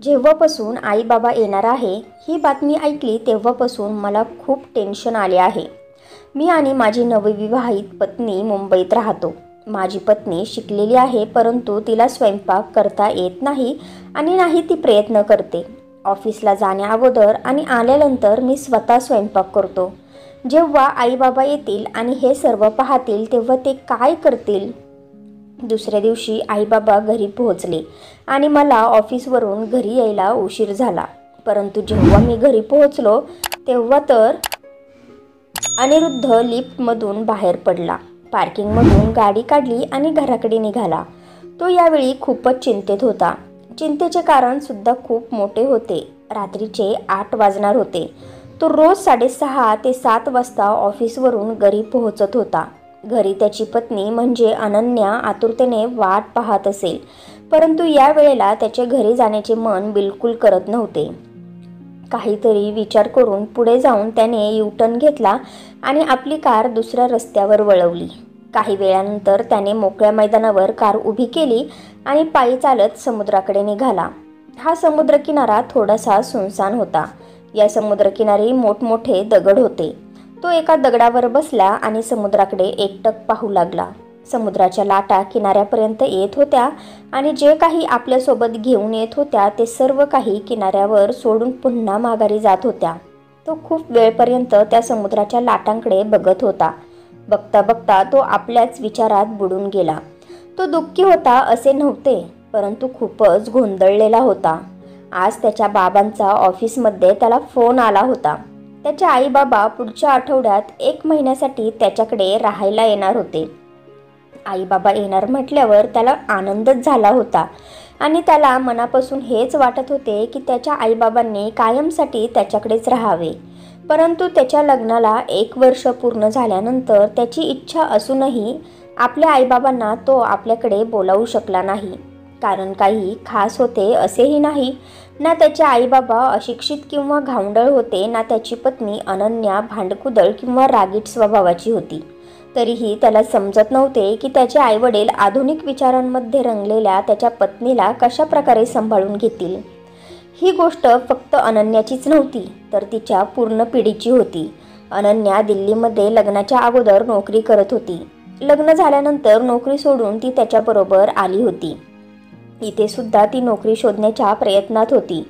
जेव्हापासून आई बाबा येणार आहे ही बातमी ऐकली तेव्हापासून मला खूप टेन्शन आले आहे. मी आणि माझी नवविवाहित पत्नी मुंबईत राहतो. माझी पत्नी शिकलेली आहे, परंतु तिला स्वयंपाक करता येत नाही आणि नाही ती प्रयत्न करते. ऑफिसला जाण्याअगोदर आणि आल्यानंतर मी स्वतः स्वयंपाक करतो. जेव्हा आई बाबा येतील आणि हे सर्व पाहतील तेव्हा ते काय करतील? दुसऱ्या दिवशी आई बाबा घरी पोहोचले आणि मला ऑफिसवरून घरी यायला उशीर झाला. परंतु जेव्हा मी घरी पोहोचलो तेव्हा तर अनिरुद्ध लिफ्टमधून बाहेर पडला, पार्किंगमधून गाडी काढली आणि घराकडे निघाला. तो यावेळी खूपच चिंतेत होता. चिंतेचे कारण सुद्धा खूप मोठे होते. रात्रीचे 8 वाजणार होते. तो रोज 6:30 ते 7 वाजता ऑफिसवरून घरी पोहोचत होता. घरी त्याची पत्नी म्हणजे अनन्या आतुरतेने वाट पाहत असेल, परंतु या वेळेला त्याचे घरी जाण्याचे मन बिलकुल करत नव्हते. काहीतरी विचार करून पुढे जाऊन त्याने यू-टर्न घेतला आणि आपली कार दुसऱ्या रस्त्यावर वळवली. काही वेळानंतर त्याने मोकळ्या मैदानावर कार उभी केली आणि पायी चालत समुद्राकडे निघाला. हा समुद्रकिनारा थोडासा सुनसान होता. या समुद्रकिनारी मोठमोठे दगड होते. तो एका दगडावर बसला आणि समुद्राकडे एकटक पाहू लागला. समुद्राच्या लाटा किनाऱ्यापर्यंत येत होत्या आणि जे काही आपल्यासोबत घेऊन येत होत्या ते सर्व काही किनाऱ्यावर सोडून पुन्हा माघारी जात होत्या. तो खूप वेळपर्यंत त्या समुद्राच्या लाटांकडे बघत होता. बघता बघता तो आपल्याच विचारात बुडून गेला. तो दुःखी होता असे नव्हते, परंतु खूपच गोंधळलेला होता. आज त्याच्या बाबांचा ऑफिसमध्ये त्याला फोन आला होता. त्याचे आई बाबा पुढच्या आठवड्यात 1 महिन्यासाठी त्याच्याकडे राहायला येणार होते. आई बाबा येणार म्हटल्यावर त्याला आनंदच झाला होता आणि त्याला मनापासून हेच वाटत होते की त्याच्या आईबाबांनी कायमसाठी त्याच्याकडेच राहावे. परंतु त्याच्या लग्नाला 1 वर्ष पूर्ण झाल्यानंतर त्याची इच्छा असूनही आपल्या आईबाबांना तो आपल्याकडे बोलावू शकला नाही. कारण काही खास होते असेही नाही. ना त्याचे आईबाबा अशिक्षित किंवा घावंडळ होते, ना त्याची पत्नी अनन्या भांडकुदळ किंवा रागीट स्वभावाची होती. तरीही त्याला समजत नव्हते की त्याचे आईवडील आधुनिक विचारांमध्ये रंगलेल्या त्याच्या पत्नीला कशा प्रकारे सांभाळून घेतील. ही गोष्ट फक्त अनन्याचीच नव्हती, तर तिच्या पूर्ण पिढीची होती. अनन्या दिल्लीमध्ये लग्नाच्या अगोदर नोकरी करत होती. लग्न झाल्यानंतर नोकरी सोडून ती त्याच्याबरोबर आली होती. इथे सुद्धा ती नोकरी शोधण्याच्या प्रयत्नात होती.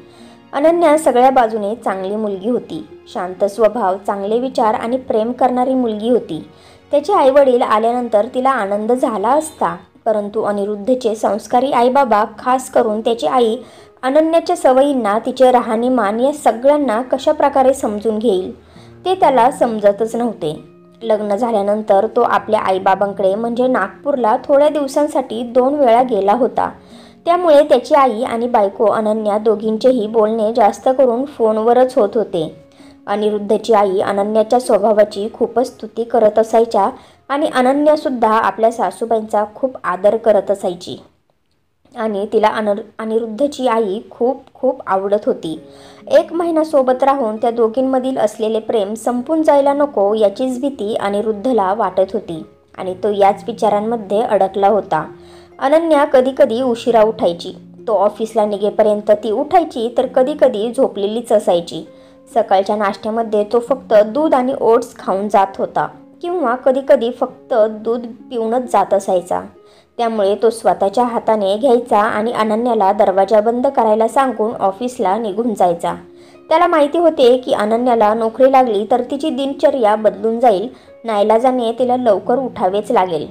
अनन्या सगळ्या बाजूने चांगली मुलगी होती. शांत स्वभाव, चांगले विचार आणि प्रेम करणारी मुलगी होती. त्याचे आईवडील आल्यानंतर तिला आनंद झाला असता, परंतु अनिरुद्धचे संस्कारी आईबाबा, खास करून त्याची आई, अनन्याच्या सवयींना, तिचे राहणीमान या सगळ्यांना कशा प्रकारे समजून घेईल ते त्याला समजतच नव्हते. लग्न झाल्यानंतर तो आपल्या आईबाबांकडे म्हणजे नागपूरला थोड्या दिवसांसाठी 2 वेळा गेला होता. त्यामुळे त्याची आई आणि बायको अनन्या दोघींचेही बोलणे जास्त करून फोनवरच होत होते. अनिरुद्धची आई अनन्याच्या स्वभावाची खूपच स्तुती करत असायच्या आणि अनन्यासुद्धा आपल्या सासूबाईंचा खूप आदर करत असायची आणि तिला अनिरुद्धची आई खूप खूप आवडत होती. 1 महिना सोबत राहून त्या दोघींमधील असलेले प्रेम संपून जायला नको याचीच भीती अनिरुद्धला वाटत होती आणि तो याच विचारांमध्ये अडकला होता. अनन्या कधीकधी उशिरा उठायची. तो ऑफिसला निघेपर्यंत ती उठायची, तर कधीकधी झोपलेलीच असायची. सकाळच्या नाश्त्यामध्ये तो फक्त दूध आणि ओट्स खाऊन जात होता किंवा कधीकधी फक्त दूध पिऊनच जात असायचा. त्यामुळे तो स्वतःच्या हाताने घ्यायचा आणि अनन्याला दरवाजा बंद करायला सांगून ऑफिसला निघून जायचा. त्याला माहिती होते की अनन्याला नोकरी लागली तर तिची दिनचर्या बदलून जाईल. नाईलाजाने तिला लवकर उठावेच लागेल.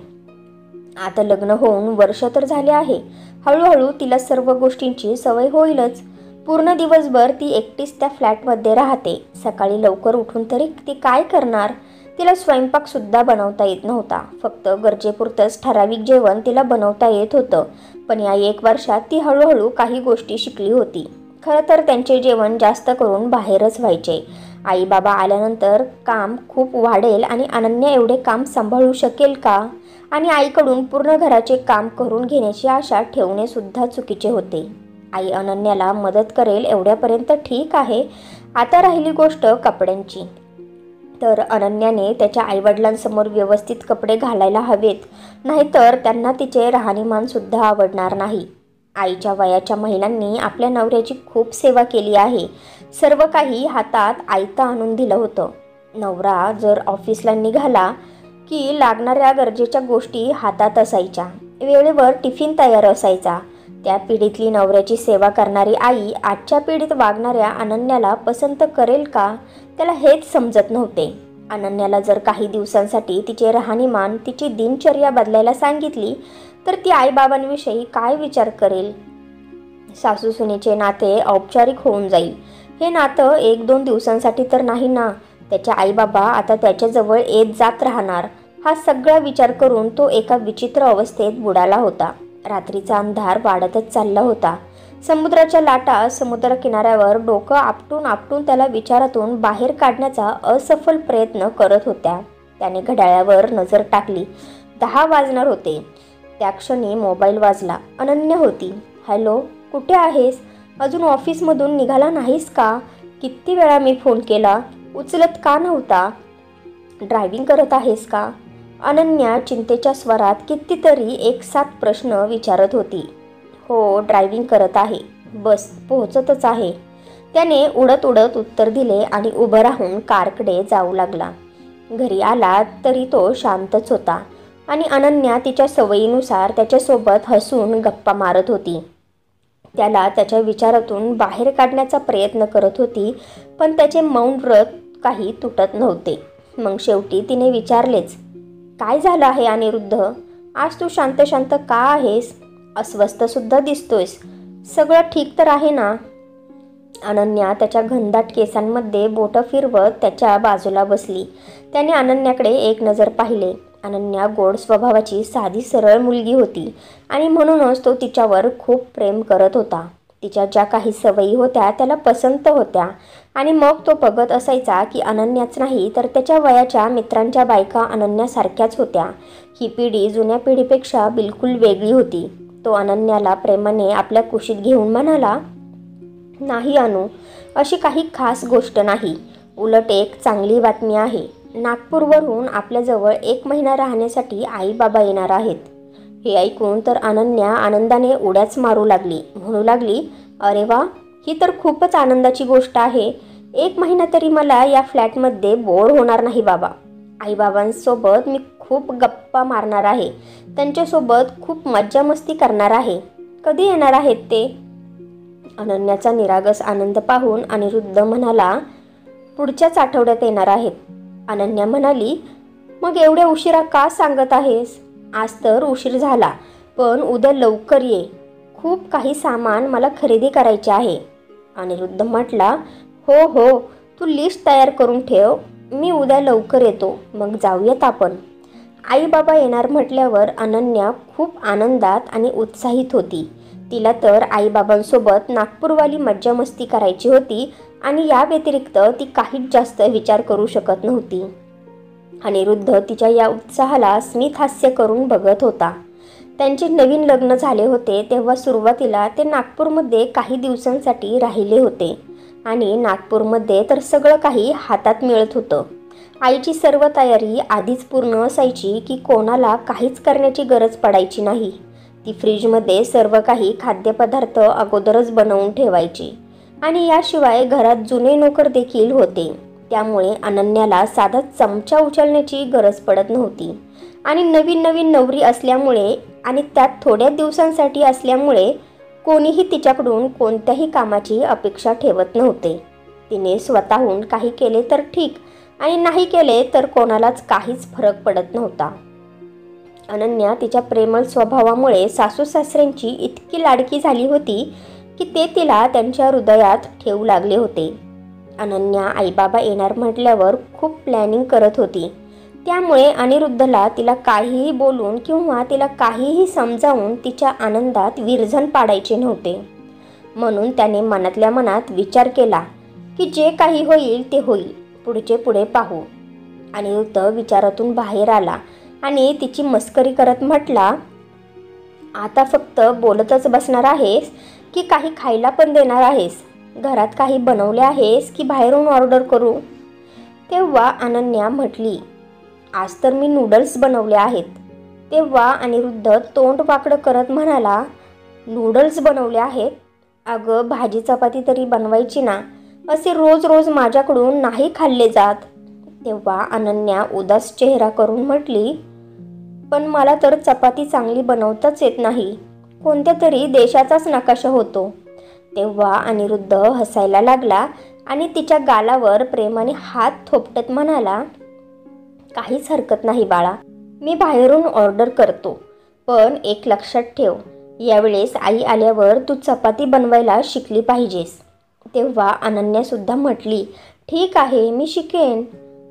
आता लग्न होऊन वर्ष तर झाले आहे. हळूहळू तिला सर्व गोष्टींची सवय होईलच. पूर्ण दिवसभर ती एकटीच त्या फ्लॅटमध्ये राहते. सकाळी लवकर उठून तरी ती काय करणार? तिला स्वयंपाकसुद्धा बनवता येत नव्हता. फक्त गरजेपुरतंच ठराविक जेवण तिला बनवता येत होतं. पण या 1 वर्षात ती हळूहळू काही गोष्टी शिकली होती. खरं तर त्यांचे जेवण जास्त करून बाहेरच व्हायचे. आई बाबा आल्यानंतर काम खूप वाढेल आणि अनन्या एवढे काम सांभाळू शकेल का? आणि आईकडून पूर्ण घराचे काम करून घेण्याची आशा ठेवणे सुद्धा चुकीचे होते. आई अनन्याला मदत करेल एवढ्यापर्यंत ठीक आहे. आता राहिली गोष्ट कपड्यांची. तर अनन्याने त्याच्या आईवडिलांसमोर व्यवस्थित कपडे घालायला हवेत, नाहीतर त्यांना तिचे राहणीमानसुद्धा आवडणार नाही. आईच्या वयाच्या महिलांनी आपल्या नवऱ्याची खूप सेवा केली आहे. सर्व काही हातात आयतं आणून दिलं होतं. नवरा जर ऑफिसला निघाला की लागणाऱ्या गरजेच्या गोष्टी हातात असायच्या. वेळेवर टिफिन तयार असायचा. त्या पिढीतली नवऱ्याची सेवा करणारी आई आजच्या पिढीत वागणाऱ्या अनन्याला पसंत करेल का, त्याला हेच समजत नव्हते. अनन्याला जर काही दिवसांसाठी तिचे राहणीमान, तिची दिनचर्या बदलायला सांगितली तर ती आईबाबांविषयी काय विचार करेल? सासू सुनेचे नाते औपचारिक होऊन जाईल. हे नातं 1-2 दिवसांसाठी तर नाही ना. त्याच्या आईबाबा आता त्याच्याजवळ येत जात राहणार. हा सगळा विचार करून तो एका विचित्र अवस्थेत बुडाला होता. रात्रीचा अंधार वाढतच चालला होता. समुद्राच्या लाटा समुद्र किनाऱ्यावर डोकं आपटून आपटून त्याला विचारातून बाहेर काढण्याचा असफल प्रयत्न करत होत्या. त्याने घड्याळावर नजर टाकली. 10 वाजणार होते. त्या क्षणी मोबाईल वाजला. अनन्या होती. हॅलो, कुठे आहेस? अजून ऑफिसमधून निघाला नाहीस का? किती वेळा मी फोन केला, उचलत का नव्हता? ड्रायव्हिंग करत आहेस का? अनन्या चिंतेच्या स्वरात कितीतरी एकसाथ प्रश्न विचारत होती. हो, ड्रायव्हिंग करत आहे. बस पोहोचतच आहे. त्याने उडत उडत उत्तर दिले आणि उभं राहून कारकडे जाऊ लागला. घरी आला तरी तो शांतच होता आणि अनन्या तिच्या सवयीनुसार त्याच्यासोबत हसून गप्पा मारत होती. त्याला त्याच्या विचारातून बाहेर काढण्याचा प्रयत्न करत होती, पण त्याचे मौन व्रत काही तुटत नव्हते. मग शेवटी तिने विचारलेच, काय झालं आहे अनिरुद्ध? आज तू शांत शांत का आहेस? अस्वस्थ सुद्धा दिसतोयस. सगळं ठीक तर आहे ना? अनन्या त्याच्या घनदाट केसांमध्ये बोटं फिरवत त्याच्या बाजूला बसली. त्याने अनन्याकडे एक नजर पाहिले. अनन्या गोड स्वभावाची साधी सरळ मुलगी होती आणि म्हणूनच तो तिच्यावर खूप प्रेम करत होता. तिच्या ज्या काही सवयी होत्या त्याला पसंत होत्या आणि मग तो बघत असायचा की अनन्याच नाही तर त्याच्या वयाच्या मित्रांच्या बायका अनन्यासारख्याच होत्या. ही पिढी जुन्या पिढीपेक्षा बिलकुल वेगळी होती. तो अनन्याला प्रेमाने आपल्या कुशीत घेऊन म्हणाला, नाही अनु, अशी काही खास गोष्ट नाही. उलट एक चांगली बातमी आहे. नागपूरवरून आपल्याजवळ 1 महिना राहण्यासाठी आई बाबा येणार आहेत. हे ऐकून तर अनन्या आनंदाने उड्याच मारू लागली. म्हणू लागली, अरे वा, ही तर खूपच आनंदाची गोष्ट आहे. 1 महिना तरी मला या फ्लॅटमध्ये बोर होणार नाही बाबा. आईबाबांसोबत मी खूप गप्पा मारणार आहे. त्यांच्यासोबत खूप मज्जा मस्ती करणार आहे. कधी येणार आहेत ते? अनन्याचा निरागस आनंद पाहून अनिरुद्ध म्हणाला, पुढच्याच आठवड्यात येणार आहेत. अनन्या म्हणाली, मग एवढ्या उशिरा का सांगत आहेस? आज तर उशीर झाला, पण उद्या लवकर ये. खूप काही सामान मला खरेदी करायचे आहे. अनिरुद्ध म्हटला, हो हो, तू लिस्ट तयार करून ठेव. मी उद्या लवकर येतो. मग जाऊयात आपण. आई बाबा येणार म्हटल्यावर अनन्या खूप आनंदात आणि उत्साहित होती. तिला तर आईबाबांसोबत नागपूरवाली मज्जा मस्ती करायची होती आणि या व्यतिरिक्त ती काहीच जास्त विचार करू शकत नव्हती. अनिरुद्ध तिच्या या उत्साहाला स्मित हास्य करून बघत होता. त्यांचे नवीन लग्न झाले होते तेव्हा सुरुवातीला ते नागपूरमध्ये काही दिवसांसाठी राहिले होते आणि नागपूरमध्ये तर सगळं काही हातात मिळत होतं. आईची सर्व तयारी आधीच पूर्ण असायची की कोणाला काहीच करण्याची गरज पडायची नाही. ती फ्रीजमध्ये सर्व काही खाद्यपदार्थ अगोदरच बनवून ठेवायची आणि याशिवाय घरात जुने नोकर देखील होते. त्यामुळे अनन्याला साधा चमचा उचलण्याची गरज पडत नव्हती आणि नवीन नवीन नवरी असल्यामुळे आणि त्यात थोड्या दिवसांसाठी असल्यामुळे कोणीही तिच्याकडून कोणत्याही कामाची अपेक्षा ठेवत नव्हते. तिने स्वतःहून काही केले तर ठीक आणि नाही केले तर कोणालाच काहीच फरक पडत नव्हता. अनन्या तिच्या प्रेमळ स्वभावामुळे सासू सासऱ्यांची इतकी लाडकी झाली होती की ते तिला त्यांच्या हृदयात ठेवू लागले होते. अनन्या आईबाबा येणार म्हटल्यावर खूप प्लॅनिंग करत होती. त्यामुळे अनिरुद्धला तिला काहीही बोलून किंवा तिला काहीही समजावून तिच्या आनंदात विरजण पाडायचे नव्हते. म्हणून त्याने मनातल्या मनात विचार केला की जे काही होईल ते होईल, पुढचे पुढे पाहू. अनिरुद्ध विचारातून बाहेर आला आणि तिची मस्करी करत म्हटला, आता फक्त बोलतच बसणार आहेस की काही खायला पण देणार आहेस? घरात काही बनवले आहेस की बाहेरून ऑर्डर करू? तेव्हा अनन्या म्हटली, आज तर मी नूडल्स बनवले आहेत. तेव्हा अनिरुद्ध तोंड वाकडं करत म्हणाला, नूडल्स बनवले आहेत? अगं भाजी चपाती तरी बनवायची ना, असे रोज रोज माझ्याकडून नाही खाल्ले जात. तेव्हा अनन्या उदास चेहरा करून म्हटली, पण मला तर चपाती चांगली बनवताच येत नाही. कोणत्या तरी देशाचाच नकाशा होतो. तेव्हा अनिरुद्ध हसायला लागला आणि तिच्या गालावर प्रेमाने हात थोपटत म्हणाला, काहीच हरकत नाही बाळा, मी बाहेरून ऑर्डर करतो. पण एक लक्षात ठेव, यावेळेस आई आल्यावर तू चपाती बनवायला शिकली पाहिजेस. तेव्हा अनन्यासुद्धा म्हटली, ठीक आहे, मी शिकेन.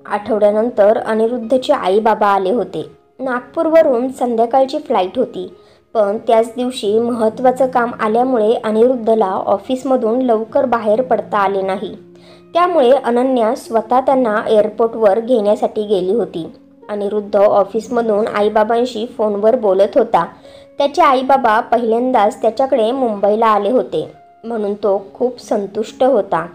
आठवड्यानंतर अनिरुद्धचे आई बाबा आले होते. नागपूरवरून संध्याकाळची फ्लाईट होती. पण त्याच दिवशी महत्त्वाचं काम आल्यामुळे अनिरुद्धला ऑफिसमधून लवकर बाहेर पडता आले नाही. त्यामुळे अनन्या स्वतः त्यांना एअरपोर्टवर घेण्यासाठी गेली होती. अनिरुद्ध ऑफिसमधून आईबाबांशी फोनवर बोलत होता. त्याचे आईबाबा पहिल्यांदाच त्याच्याकडे मुंबईला आले होते, म्हणून तो खूप संतुष्ट होता.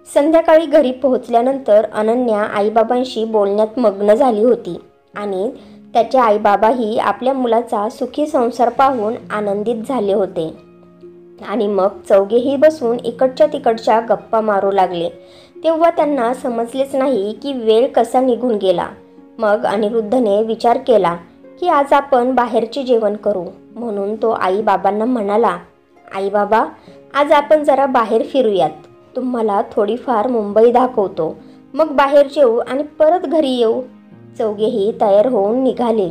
संध्याकाळी घरी पोहोचल्यानंतर अनन्या आईबाबांशी बोलण्यात मग्न झाली होती आणि त्याचे आईबाबाही आपल्या मुलाचा सुखी संसार पाहून आनंदित झाले होते. आणि मग चौघेही बसून इकडच्या तिकडच्या गप्पा मारू लागले. तेव्हा त्यांना समजलेच नाही की वेळ कसा निघून गेला. मग अनिरुद्धने विचार केला की आज आपण बाहेरचे जेवण करू. म्हणून तो आईबाबांना म्हणाला, आईबाबा, आज आपण जरा बाहेर फिरूयात. तुम्हाला थोडीफार मुंबई दाखवतो. मग बाहेर जेवू आणि परत घरी येऊ. चौघेही तयार होऊन निघाले.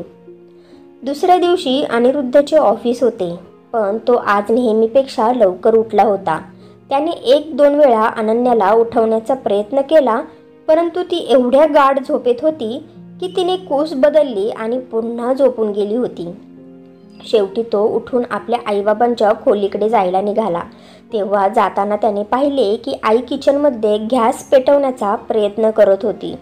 दुसऱ्या दिवशी अनिरुद्धचे ऑफिस होते, पण तो आज नेहमीपेक्षा लवकर उठला होता. त्याने 1-2 वेळा अनन्याला उठवण्याचा प्रयत्न केला, परंतु ती एवढ्या गाढ झोपेत होती की तिने कूस बदलली आणि पुन्हा झोपून गेली होती. शेवटी तो उठून आपल्या आईबाबांच्या खोलीकडे जायला निघाला. तेव्हा जाताना त्याने पाहिले की आई किचनमध्ये गॅस पेटवण्याचा प्रयत्न करत होती.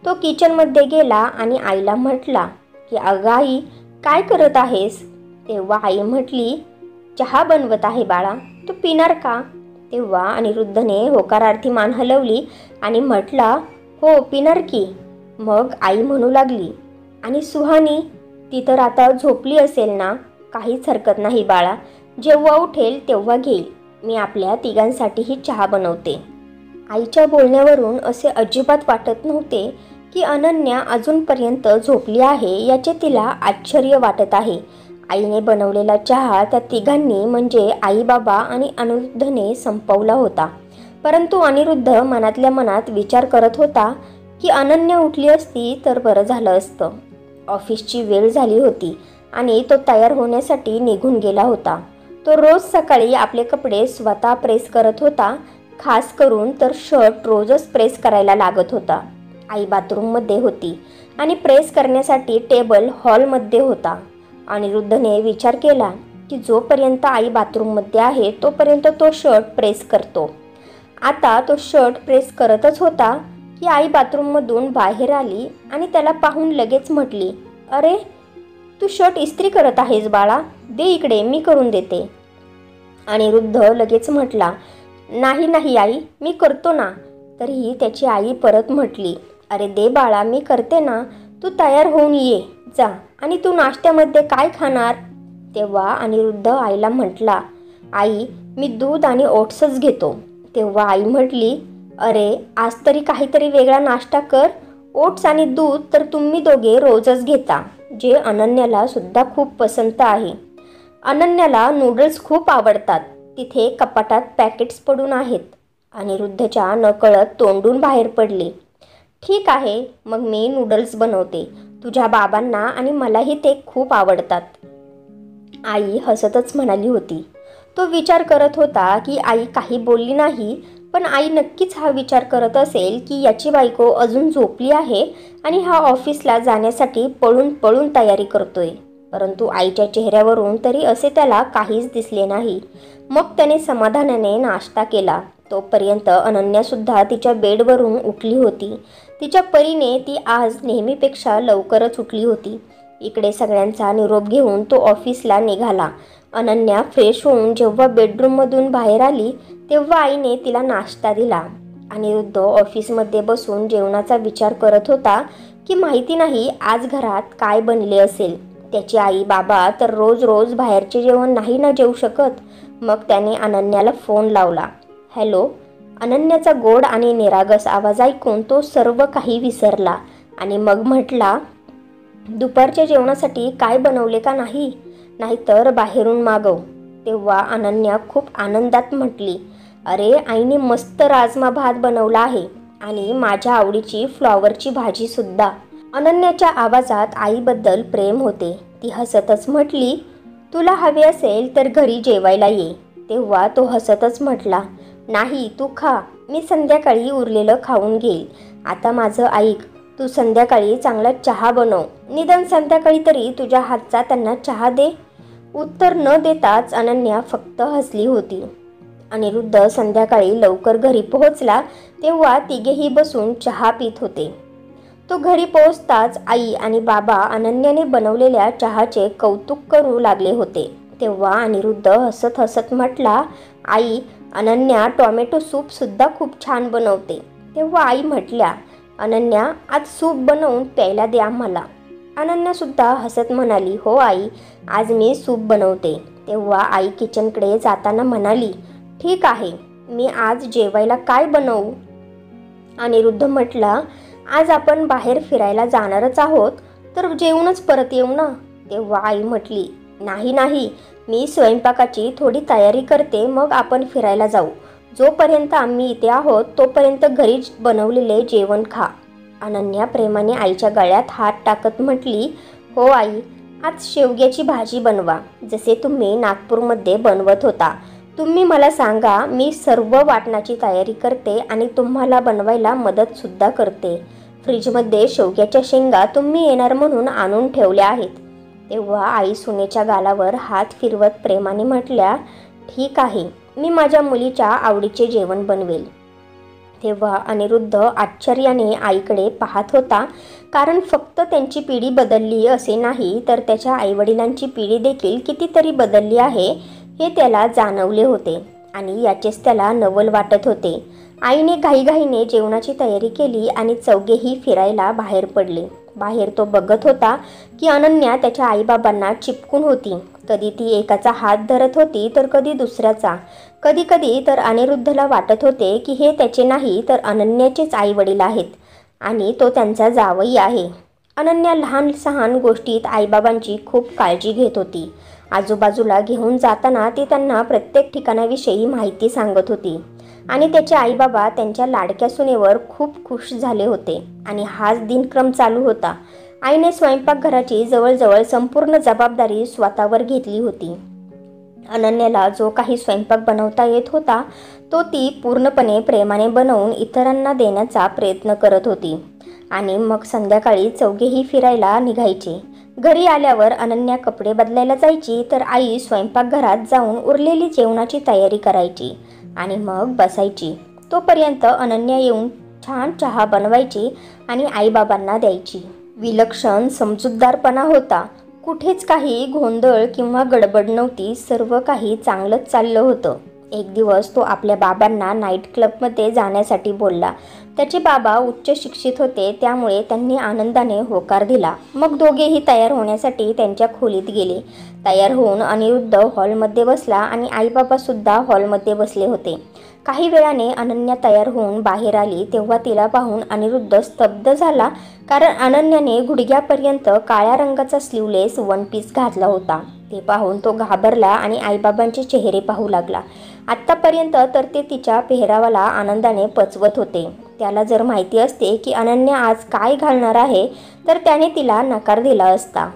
तो किचनमध्ये गेला आणि आईला म्हटला की अगं आई, काय करत आहेस? तेव्हा आई म्हटली, चहा बनवत आहे बाळा, तू पिणार का? तेव्हा अनिरुद्धने होकारार्थी मान हलवली आणि म्हटला, हो पिणार की. मग आई म्हणू लागली, आणि सुहानी, ती तर आता झोपली असेल ना? काहीच हरकत नाही बाळा, जेव्हा उठेल तेव्हा घेईल. मी आपल्या तिघांसाठीही चहा बनवते. आईच्या बोलण्यावरून असे अजिबात वाटत नव्हते की अनन्या अजूनपर्यंत झोपली आहे याचे तिला आश्चर्य वाटत आहे. आईने बनवलेला चहा त्या तिघांनी म्हणजे आई बाबा आणि अनिरुद्धने संपवला होता. परंतु अनिरुद्ध मनातल्या मनात विचार करत होता की अनन्या उठली असती तर बरं झालं असतं. ऑफिसची वेळ झाली होती आणि तो तयार होण्यासाठी निघून गेला होता. तो रोज सकाळी आपले कपडे स्वतः प्रेस करत होता. खास करून तर शर्ट रोजच प्रेस करायला लागत होता. आई बाथरूममध्ये होती आणि प्रेस करण्यासाठी टेबल हॉलमध्ये होता. अनिरुद्धने विचार केला की जोपर्यंत आई बाथरूममध्ये आहे तोपर्यंत तो शर्ट प्रेस करतो. आता तो शर्ट प्रेस करतच होता की आई बाथरूममधून बाहेर आली आणि त्याला पाहून लगेच म्हटली, अरे, तू शर्ट इस्त्री करत आहेस बाळा, दे इकडे, मी करून देते. अनिरुद्ध लगेच म्हटला, नाही नाही आई, मी करतो ना. तरीही त्याची आई परत म्हटली, अरे दे बाळा, मी करते ना, तू तयार होऊन ये जा. आणि तू नाश्त्यामध्ये काय खाणार? तेव्हा अनिरुद्ध आईला म्हटला, आई, मी दूध आणि ओट्सच घेतो. तेव्हा आई म्हटली, अरे आज तरी काहीतरी वेगळा नाश्ता कर. ओट्स आणि दूध तर तुम्ही दोघे रोजच घेता, जे अनन्याला सुद्धा खूप पसंत आहे. अनन्याला नूडल्स खूप आवडतात. तिथे कपाटात पॅकेट्स पडून आहेत. अनिरुद्धच्या नकळत तोंडून बाहेर पडले, ठीक आहे, मग मी नूडल्स बनवते. तुझ्या बाबांना आणि मलाही ते खूप आवडतात. आई हसतच म्हणाली होती. तो विचार करत होता की आई काही बोलली नाही, पण आई नक्कीच हा विचार करत असेल की याची बायको अजून झोपली आहे आणि हा ऑफिसला जाण्यासाठी पळून पळून तयारी करतोय. परंतु आईच्या चेहऱ्यावरून तरी असे त्याला काहीच दिसले नाही. मग त्याने समाधानाने नाश्ता केला. तोपर्यंत अनन्यासुद्धा तिच्या बेडवरून उठली होती. तिच्या परीने ती आज नेहमीपेक्षा लवकरच उठली होती. इकडे सगळ्यांचा निरोप घेऊन तो ऑफिसला निघाला. अनन्या फ्रेश होऊन जेव्हा बेडरूममधून बाहेर आली तेव्हा आईने तिला नाश्ता दिला. अनिरुद्ध ऑफिसमध्ये बसून जेवणाचा विचार करत होता की माहिती नाही आज घरात काय बनले असेल. त्याची आई बाबा तर रोज रोज बाहेरचे जेवण नाही ना जेवू शकत. मग त्याने अनन्याला फोन लावला. हॅलो. अनन्याचा गोड आणि निरागस आवाज ऐकून तो सर्व काही विसरला आणि मग म्हटला, दुपारच्या जेवणासाठी काय बनवले का नाही? नाहीतर बाहेरून मागव. तेव्हा अनन्या खूप आनंदात म्हटली, अरे आईने मस्त राजमा भात बनवला आहे आणि माझ्या आवडीची फ्लॉवरची भाजी सुद्धा. अनन्याच्या आवाजात आईबद्दल प्रेम होते. ती हसतच म्हटली, तुला हवे असेल तर घरी जेवायला ये. तेव्हा तो हसतच म्हटला, नाही तू खा, मी संध्याकाळी उरलेलं खाऊन घेईल. आता माझं ऐक, तू संध्याकाळी चांगला चहा बनव. निदान संध्याकाळी तरी तुझ्या हातचा त्यांना चहा दे. उत्तर न देताच अनन्या फक्त हसली होती. अनिरुद्ध संध्याकाळी लवकर घरी पोहोचला तेव्हा तिघेही बसून चहा पित होते. तो घरी पोहोचताच आई आणि बाबा अनन्याने बनवलेल्या चहाचे कौतुक करू लागले होते. तेव्हा अनिरुद्ध हसत हसत म्हटला, आई, अनन्या टोमॅटो सूप सुद्धा खूप छान बनवते. तेव्हा आई म्हटल्या, अनन्या आज सूप बनवून प्यायला दे आम्हाला. अनन्या सुद्धा हसत म्हणाली, हो आई, आज मी सूप बनवते. तेव्हा आई किचनकडे जाताना म्हणाली, ठीक आहे, मी आज जेवायला काय बनवू? अनिरुद्ध म्हटला, आज आपण बाहेर फिरायला जाणारच आहोत तर जेवूनच परत येऊ ना. तेव्हा आई म्हटली, नाही नाही, मी स्वयंपाकाची थोडी तयारी करते, मग आपण फिरायला जाऊ. जोपर्यंत आम्ही इथे आहोत तोपर्यंत घरीच बनवलेले जेवण खा. अनन्या प्रेमाने आईच्या गळ्यात हात टाकत म्हटली, हो आई, आज शेवग्याची भाजी बनवा, जसे तुम्ही नागपूरमध्ये बनवत होता. तुम्ही मला सांगा, मी सर्व वाटणाची तयारी करते आणि तुम्हाला बनवायला मदतसुद्धा करते. फ्रीजमध्ये शेवग्याच्या शेंगा तुम्ही येणार म्हणून आणून ठेवल्या आहेत. तेव्हा आई सुनेच्या गालावर हात फिरवत प्रेमाने म्हटल्या, ठीक आहे, मी माझ्या मुलीच्या आवडीचे जेवण बनवेल. तेव्हा अनिरुद्ध आश्चर्याने आईकडे पाहत होता, कारण फक्त त्यांची पिढी बदलली असे नाही तर त्याच्या आईवडिलांची पिढी देखील कितीतरी बदलली आहे हे त्याला जाणवले होते आणि याचेच त्याला नवल वाटत होते. आईने घाईघाईने जेवणाची तयारी केली आणि चौघेही फिरायला बाहेर पडले. बाहेर तो बघत होता की अनन्या त्याच्या आईबाबांना चिपकून होती. कधी ती एकाचा हात धरत होती तर कधी दुसऱ्याचा. कधी कधी तर अनिरुद्धला वाटत होते की हे त्याचे नाही तर अनन्याचेच आई वडील आहेत आणि तो त्यांचा जावई आहे. अनन्या लहान सहान गोष्टीत आईबाबांची खूप काळजी घेत होती. आजूबाजूला घेऊन जाताना ती त्यांना प्रत्येक ठिकाणाविषयी माहिती सांगत होती आणि त्याचे आईबाबा त्यांच्या लाडक्या सुनेवर खूप खुश झाले होते आणि हाच दिनक्रम चालू होता. आईने स्वयंपाकघराची जवळजवळ संपूर्ण जबाबदारी स्वतःवर घेतली होती. अनन्याला जो काही स्वयंपाक बनवता येत होता तो ती पूर्णपणे प्रेमाने बनवून इतरांना देण्याचा प्रयत्न करत होती. आणि मग संध्याकाळी चौघेही फिरायला निघायचे. घरी आल्यावर अनन्या कपडे बदलायला जायची तर आई स्वयंपाकघरात जाऊन उरलेली जेवणाची तयारी करायची आणि मग बसायची. तोपर्यंत अनन्या येऊन छान चहा बनवायची आणि आईबाबांना द्यायची. विलक्षण समजूतदारपणा होता. कुठेच काही गोंधळ किंवा गडबड नव्हती. सर्व काही चांगलंच चाललं होतं. एक दिवस तो आपल्या बाबांना नाईट क्लबमध्ये जाण्यासाठी बोलला. त्याचे बाबा उच्च शिक्षित होते त्यामुळे त्यांनी आनंदाने होकार दिला. मग दोघेही तयार होण्यासाठी त्यांच्या खोलीत गेले. तयार होऊन अनिरुद्ध हॉलमध्ये बसला आणि आईबाबासुद्धा हॉलमध्ये बसले होते. काही वेळाने अनन्या तयार होऊन बाहेर आली तेव्हा तिला पाहून अनिरुद्ध स्तब्ध झाला, कारण अनन्याने गुडघ्यापर्यंत काळ्या रंगाचा स्लीवलेस वन पीस घातला होता. ते पाहून तो घाबरला आणि आईबाबांचे चेहरे पाहू लागला. आत्तापर्यंत तर ते तिच्या पेहरावाला आनंदाने पचवत होते. त्याला जर माहिती असते की अनन्या आज काय घालणार आहे तर त्याने तिला नकार दिला असता.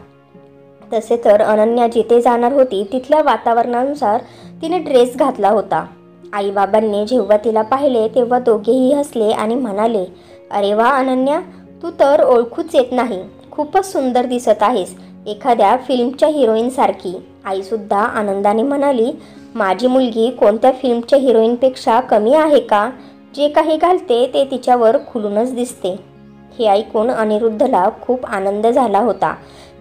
तसे तर अनन्या जिथे जाणार होती तिथल्या वातावरणानुसार तिने ड्रेस घातला होता. आईबाबांनी जेव्हा तिला पाहिले तेव्हा दोघेही हसले आणि म्हणाले, अरे वा अनन्या, तू तर ओळखूच येत नाही, खूपच सुंदर दिसत आहेस, एखाद्या फिल्मच्या हिरोईनसारखी. आईसुद्धा आनंदाने म्हणाली, माझी मुलगी कोणत्या फिल्मच्या हिरोईनपेक्षा कमी आहे का? जे काही घालते ते तिच्यावर खुलूनच दिसते. हे ऐकून अनिरुद्धला खूप आनंद झाला होता.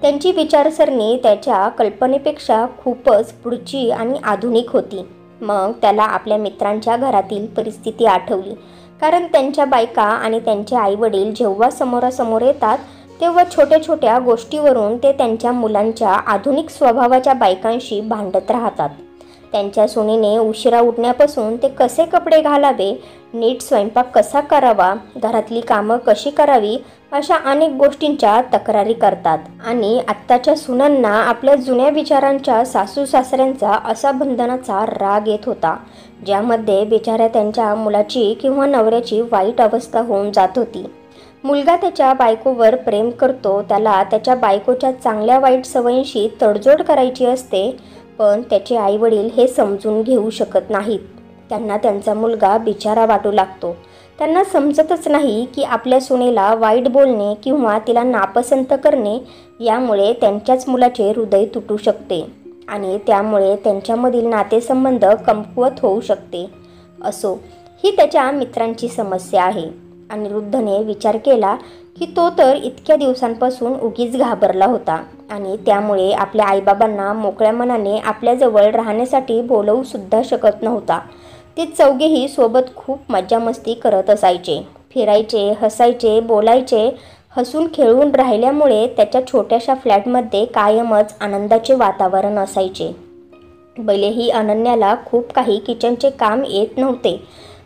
त्यांची विचारसरणी त्याच्या कल्पनेपेक्षा खूपच पुढची आणि आधुनिक होती. मग त्याला आपल्या मित्रांच्या घरातील परिस्थिती आठवली, कारण त्यांच्या बायका आणि त्यांचे आईवडील जेव्हा समोरासमोर येतात तेव्हा छोट्या छोट्या गोष्टीवरून ते त्यांच्या मुलांच्या आधुनिक स्वभावाच्या बायकांशी भांडत राहतात. त्यांच्या सुनेने उशिरा उठण्यापासून ते कसे कपडे घालावे, नीट स्वयंपाक कसा करावा, घरातली कामं कशी करावी, अशा अनेक गोष्टींच्या तक्रारी करतात. आणि आत्ताच्या सुनांना आपल्या जुन्या विचारांच्या सासू सासऱ्यांचा असा बंधनाचा राग येत होता, ज्यामध्ये बिचाऱ्या त्यांच्या मुलाची किंवा नवऱ्याची वाईट अवस्था होऊन जात होती. मुलगा त्याच्या बायकोवर प्रेम करतो, त्याला त्याच्या बायकोच्या चांगल्या वाईट सवयींशी तडजोड करायची असते, पण त्याचे आईवडील हे समजून घेऊ शकत नाहीत. त्यांना त्यांचा मुलगा बिचारा वाटू लागतो. त्यांना समजतच नाही की आपल्या सुनेला वाईट बोलणे किंवा तिला नापसंत करणे यामुळे त्यांच्याच मुलाचे हृदय तुटू शकते आणि त्यामुळे त्यांच्यामधील नातेसंबंध कमकुवत होऊ शकते. असो, ही त्याच्या मित्रांची समस्या आहे. अनिरुद्धने विचार केला की तो तर इतक्या दिवसांपासून उगीच घाबरला होता आणि त्यामुळे आपल्या आईबाबांना मोकळ्या मनाने आपल्याजवळ राहण्यासाठी बोलवू सुद्धा शकत नव्हता. ते चौघेही सोबत खूप मज्जा मस्ती करत असायचे, फिरायचे, हसायचे, बोलायचे. हसून खेळून राहिल्यामुळे त्याच्या छोट्याशा फ्लॅटमध्ये कायमच आनंदाचे वातावरण असायचे. भलेही अनन्याला खूप काही किचनचे काम येत नव्हते,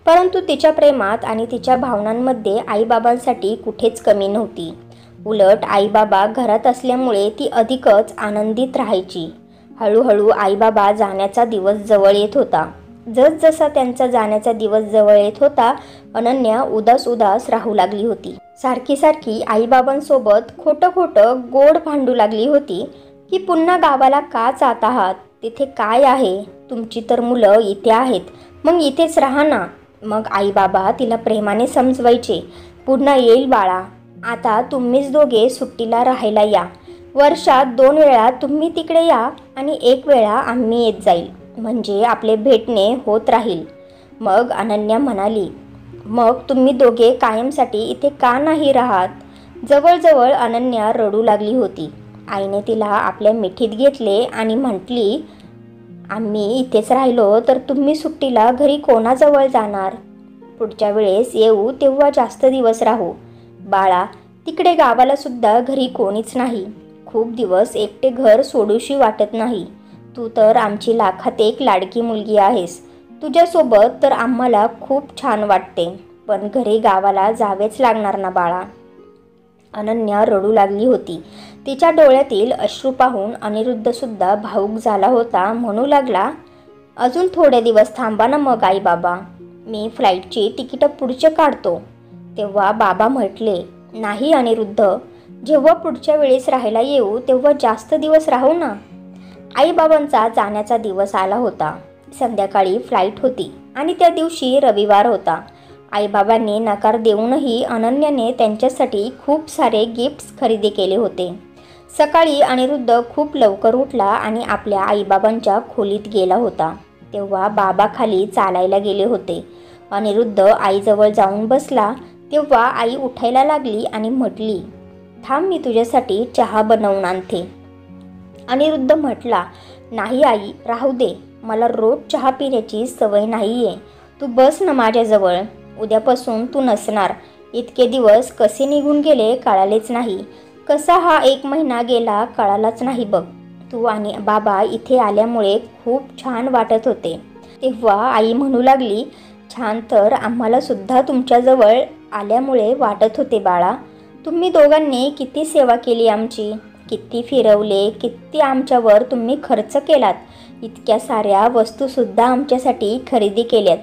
परंतु तिच्या प्रेमात आणि तिच्या भावनांमध्ये आईबाबांसाठी कुठेच कमी नव्हती. उलट आईबाबा घरात असल्यामुळे ती अधिकच आनंदित राहायची. हळूहळू आईबाबा जाण्याचा दिवस जवळ येत होता. जसजसा त्यांचा जाण्याचा दिवस जवळ येत होता, अनन्या उदास उदास राहू लागली होती. सारखी सारखी आईबाबांसोबत खोटं खोटं गोड भांडू लागली होती की पुन्हा गावाला का जात आहात, तिथे काय आहे, तुमची तर मुलं इथे आहेत, मग इथेच राहा ना. मग आईबाबा तिला प्रेमाने समजवायचे, पुन्हा येईल बाळा, आता तुम्हीच दोघे सुट्टीला राहायला या, वर्षात 2 वेळा तुम्ही तिकडे या आणि 1 वेळा आम्ही येत जाईल, म्हणजे आपले भेटणे होत राहील. मग अनन्या म्हणाली, मग तुम्ही दोघे कायमसाठी इथे का नाही राहत? जवळजवळ अनन्या रडू लागली होती. आईने तिला आपल्या मिठीत घेतले आणि म्हटली, आम्ही इथेच राहिलो तर तुम्ही सुट्टीला घरी कोणाजवळ जाणार? पुढच्या वेळेस येऊ तेव्हा जास्त दिवस राहू. बाळा, तिकडे गावाला सुद्धा घरी कोणीच नाही. खूप दिवस एकटे घर सोडूशी वाटत नाही. तू तर आमची लाखात एक लाडकी मुलगी आहेस. तुझ्यासोबत तर आम्हाला खूप छान वाटते, पण घरी गावाला जावेच लागणार ना बाळा. अनन्या रडू लागली होती. तिच्या डोळ्यातील अश्रू पाहून अनिरुद्धसुद्धा भावूक झाला होता. म्हणू लागला, अजून थोडे दिवस थांबा ना मग आई बाबा, मी फ्लाईटची तिकीटं पुढचे काढतो. तेव्हा बाबा म्हटले, नाही अनिरुद्ध, जेव्हा पुढच्या वेळेस राहायला येऊ तेव्हा जास्त दिवस राहू ना. आईबाबांचा जाण्याचा दिवस आला होता. संध्याकाळी फ्लाईट होती आणि त्या दिवशी रविवार होता. आईबाबांनी नकार देऊनही अनन्याने त्यांच्यासाठी खूप सारे गिफ्ट्स खरेदी केले होते. सकाळी अनिरुद्ध खूप लवकर उठला आणि आपल्या आईबाबांच्या खोलीत गेला होता. तेव्हा बाबा खाली चालायला गेले होते. अनिरुद्ध आईजवळ जाऊन बसला तेव्हा आई उठायला लागली आणि म्हटली, थांब, मी तुझ्यासाठी चहा बनवून आणते. अनिरुद्ध म्हटला, नाही आई, राहू दे, मला रोज चहा पिण्याची सवय नाही आहे. तू बस ना माझ्याजवळ. उद्यापासून तू नसणार. इतके दिवस कसे निघून गेले कळालेच नाही. कसा हा 1 महिना गेला कळालाच नाही बघ. तू आणि बाबा इथे आल्यामुळे खूप छान वाटत होते. तेव्हा आई म्हणू लागली, छान तर आम्हाला सुद्धा तुमच्याजवळ आल्यामुळे वाटत होते बाळा. तुम्ही दोघांनी किती सेवा केली आमची, किती फिरवले, किती आमच्यावर तुम्ही खर्च केलात. इतक्या साऱ्या वस्तूसुद्धा आमच्यासाठी खरेदी केल्यात.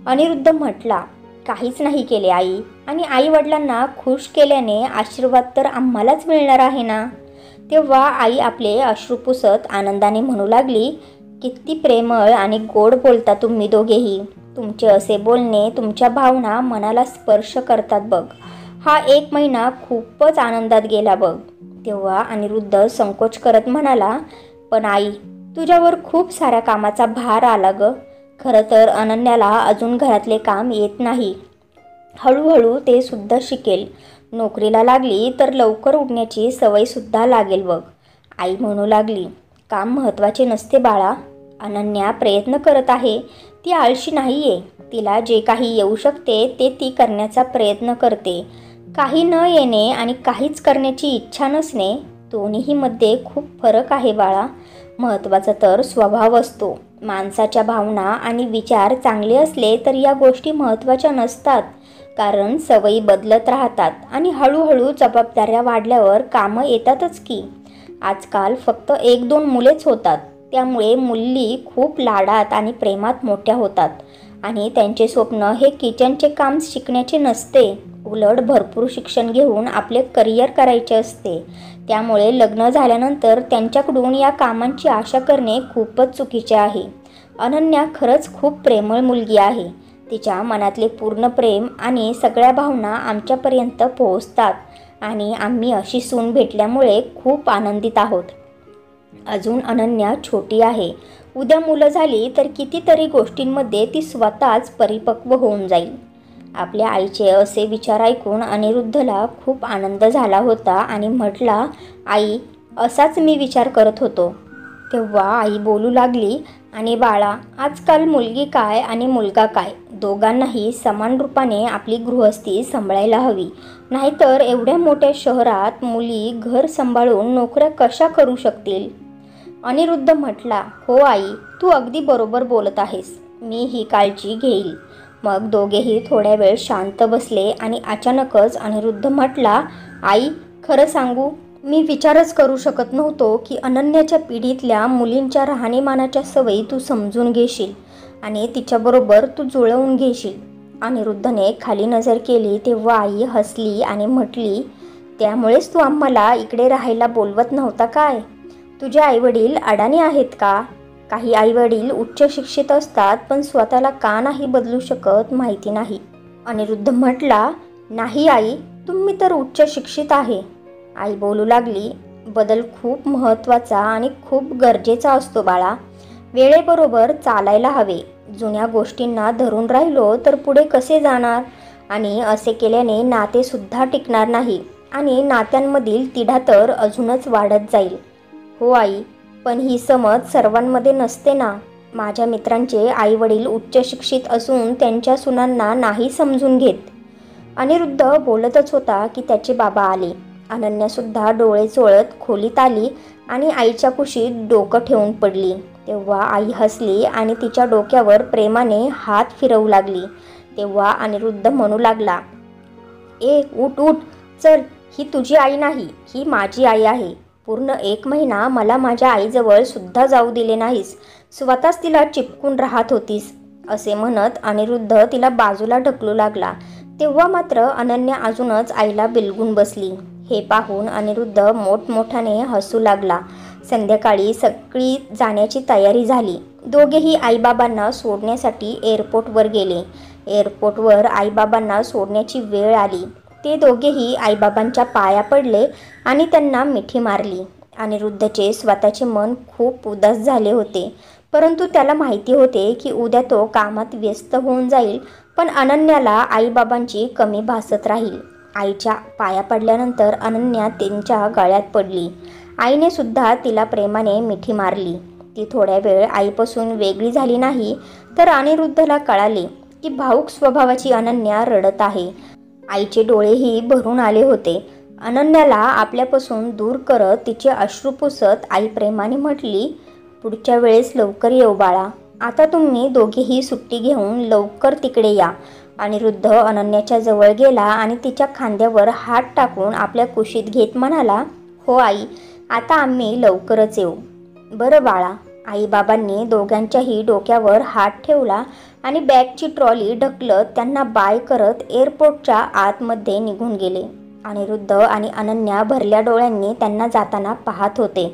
अनिरुद्ध म्हटला, काहीच नाही केले आई, आणि आईवडिलांना खुश केल्याने आशीर्वाद तर आम्हालाच मिळणार आहे ना. तेव्हा आई आपले अश्रू पुसत आनंदाने म्हणू लागली, किती प्रेमळ आणि गोड बोलता तुम्ही दोघेही. तुमचे असे बोलणे, तुमच्या भावना मनाला स्पर्श करतात बघ. हा 1 महिना खूपच आनंदात गेला बघ. तेव्हा अनिरुद्ध संकोच करत म्हणाला, पण आई, तुझ्यावर खूप साऱ्या कामाचा भार आला ग. खरं तर अनन्याला अजून घरातले काम येत नाही. हळूहळू ते सुद्धा शिकेल. नोकरीला लागली तर लवकर उठण्याची सवयसुद्धा लागेल बघ. आई म्हणू लागली, काम महत्त्वाचे नसते बाळा. अनन्या प्रयत्न करत आहे. ती आळशी नाही आहे. तिला जे काही येऊ शकते ते ती करण्याचा प्रयत्न करते. काही न येणे आणि काहीच करण्याची इच्छा नसणे, दोन्हीमध्ये खूप फरक आहे बाळा. महत्त्वाचा तर स्वभाव असतो. माणसाच्या भावना आणि विचार चांगले असले तर या गोष्टी महत्त्वाच्या नसतात, कारण सवयी बदलत राहतात आणि हळूहळू जबाबदाऱ्या वाढल्यावर कामं येतातच की. आजकाल फक्त 1-2 मुलेच होतात, त्यामुळे मुली खूप लाडात आणि प्रेमात मोठ्या होतात आणि त्यांचे स्वप्न हे किचनचे काम शिकण्याचे नसते, उलट भरपूर शिक्षण घेऊन आपले करिअर करायचे असते. त्यामुळे लग्न झाल्यानंतर त्यांच्याकडून या कामांची आशा करणे खूपच चुकीचे आहे. अनन्या खरंच खूप प्रेमळ मुलगी आहे. तिच्या मनातले पूर्ण प्रेम आणि सगळ्या भावना आमच्यापर्यंत पोहोचतात आणि आम्ही अशी सून भेटल्यामुळे खूप आनंदित आहोत. अजून अनन्या छोटी आहे. उद्या मुलं झाली तर कितीतरी गोष्टींमध्ये ती स्वतःच परिपक्व होऊन जाईल. आपल्या आईचे असे विचार ऐकून अनिरुद्धला खूप आनंद झाला होता आणि म्हटला, आई, असाच मी विचार करत होतो. तेव्हा आई बोलू लागली, आणि बाळा, आजकाल मुलगी काय आणि मुलगा काय, दोघांनाही समान रूपाने आपली गृहस्थी सांभाळायला हवी. नाहीतर एवढ्या मोठ्या शहरात मुली घर सांभाळून नोकऱ्या कशा करू शकतील? अनिरुद्ध म्हटला, हो आई, तू अगदी बरोबर बोलत आहेस. मी ही काळजी घेईल. मग दोघेही थोड्या वेळ शांत बसले आणि अचानकच अनिरुद्ध म्हटला, आई, खरं सांगू, मी विचारच करू शकत नव्हतो की अनन्याच्या पिढीतल्या मुलींच्या राहणीमानाच्या सवयी तू समजून घेशील आणि तिच्याबरोबर तू जुळवून घेशील. अनिरुद्धने खाली नजर केली तेव्हा आई हसली आणि म्हटली, त्यामुळेच तू आम्हाला इकडे राहायला बोलवत नव्हता काय? तुझे आईवडील अडाणी आहेत का? काही आईवडील उच्च शिक्षित असतात पण स्वतःला का नाही बदलू शकत माहिती नाही. अनिरुद्ध म्हटला, नाही आई, तुम्ही तर उच्च शिक्षित आहे. आई बोलू लागली, बदल खूप महत्त्वाचा आणि खूप गरजेचा असतो बाळा. वेळेबरोबर चालायला हवे. जुन्या गोष्टींना धरून राहिलो तर पुढे कसे जाणार? आणि असे केल्याने नातेसुद्धा टिकणार नाही आणि नात्यांमधील तिढा तर अजूनच वाढत जाईल. हो आई, पण ही समज सर्वांमध्ये नसते ना. माझ्या मित्रांचे आईवडील उच्च शिक्षित असून त्यांच्या सुनांना नाही समजून घेत. अनिरुद्ध बोलतच होता की त्याचे बाबा आले. अनन्यासुद्धा डोळे चोळत खोलीत आली आणि आईच्या कुशीत डोकं ठेवून पडली. तेव्हा आई हसली आणि तिच्या डोक्यावर प्रेमाने हात फिरवू लागली. तेव्हा अनिरुद्ध म्हणू लागला, उठ उठ, चल, ही तुझी आई नाही, ही माझी आई आहे. पूर्ण 1 महिना मला माझ्या आईजवळ सुद्धा जाऊ दिले नाहीस, स्वतःच तिला चिपकून राहत होतीस. असे म्हणत अनिरुद्ध तिला बाजूला ढकलू लागला. तेव्हा मात्र अनन्या अजूनच आईला बिलगून बसली. हे पाहून अनिरुद्ध मोठमोठ्याने हसू लागला. संध्याकाळी सगळी जाण्याची तयारी झाली. दोघेही आईबाबांना सोडण्यासाठी एअरपोर्टवर गेले. एअरपोर्टवर आईबाबांना सोडण्याची वेळ आली. ते दोघेही आईबाबांच्या पाया पडले आणि त्यांना मिठी मारली. अनिरुद्धचे स्वतःचे मन खूप उदास झाले होते, परंतु त्याला माहिती होते की उद्या तो कामात व्यस्त होऊन जाईल, पण अनन्याला आईबाबांची कमी भासत राहील. आईच्या पाया पडल्यानंतर अनन्या त्यांच्या गळ्यात पडली. आईने सुद्धा तिला प्रेमाने मिठी मारली. ती थोड्या वेळ आईपासून वेगळी झाली नाही, तर अनिरुद्धला कळाले की भावुक स्वभावाची अनन्या रडत आहे. आईचे डोळेही भरून आले होते. अनन्याला आपल्यापासून दूर करत तिचे अश्रू पुसत आई प्रेमाने म्हटली, पुढच्या वेळेस लवकर येऊ बाळा. आता तुम्ही दोघेही सुट्टी घेऊन लवकर तिकडे या. अनिरुद्ध अनन्याच्या जवळ गेला आणि तिच्या खांद्यावर हात टाकून आपल्या कुशीत घेत म्हणाला, हो आई, आता आम्ही लवकरच येऊ. बरं बाळा. आईबाबांनी दोघांच्याही डोक्यावर हात ठेवला आणि बॅगची ट्रॉली ढकलत त्यांना बाय करत एअरपोर्टच्या आतमध्ये निघून गेले. अनिरुद्ध आणि अनन्या भरल्या डोळ्यांनी त्यांना जाताना पाहत होते.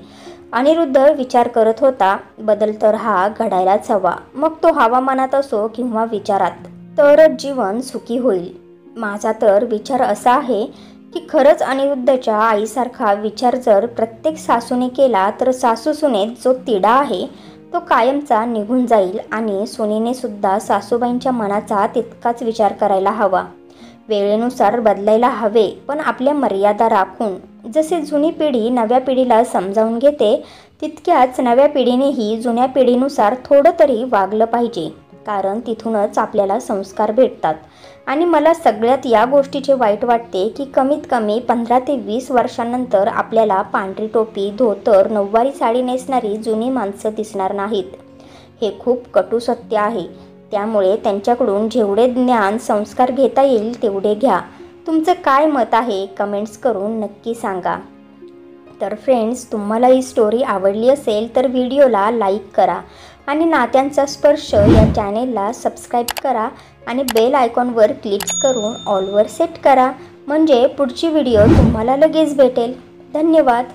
अनिरुद्ध विचार करत होता, बदल तर हा घडायलाच हवा, मग तो हवामानात असो किंवा विचारात, तरच जीवन सुखी होईल. माझा तर विचार असा आहे की खरंच अनिरुद्धच्या आईसारखा विचार जर प्रत्येक सासूने केला तर सासू सुनेत जो तिढा आहे तो कायमचा निघून जाईल आणि सुनेने सुद्धा सासूबाईंच्या मनाचा तितकाच विचार करायला हवा. वेळेनुसार बदलायला हवे, पण आपल्या मर्यादा राखून. जसे जुनी पिढी नव्या पिढीला समजावून घेते, तितक्याच नव्या पिढीनेही जुन्या पिढीनुसार थोडं तरी वागलं पाहिजे. कारण तिथूनच आपल्याला संस्कार भेटतात। आणि मला सगळ्यात या गोष्टीचे वाईट वाटते की कमीत कमी 15 ते 20 वर्षांनंतर आपल्याला पांढरी टोपी, धोतर, नऊवारी साडी नेसणारी जुनी माणसं दिसणार नाहीत। हे खूप कटू सत्य आहे। त्यामुळे त्यांच्याकडून जेवढे ज्ञान संस्कार घेता येईल तेवढे घ्या। तुमचं काय मत आहे कमेंट्स करून नक्की सांगा। तर फ्रेंड्स, तुम्हाला ही स्टोरी आवडली असेल तर व्हिडिओला लाईक करा आणि नात्यांचा स्पर्श या चॅनेलला सबस्क्राईब करा आणि बेल आयकॉनवर क्लिक करून ऑलवर सेट करा, म्हणजे पुढची व्हिडिओ तुम्हाला लगेच भेटेल। धन्यवाद।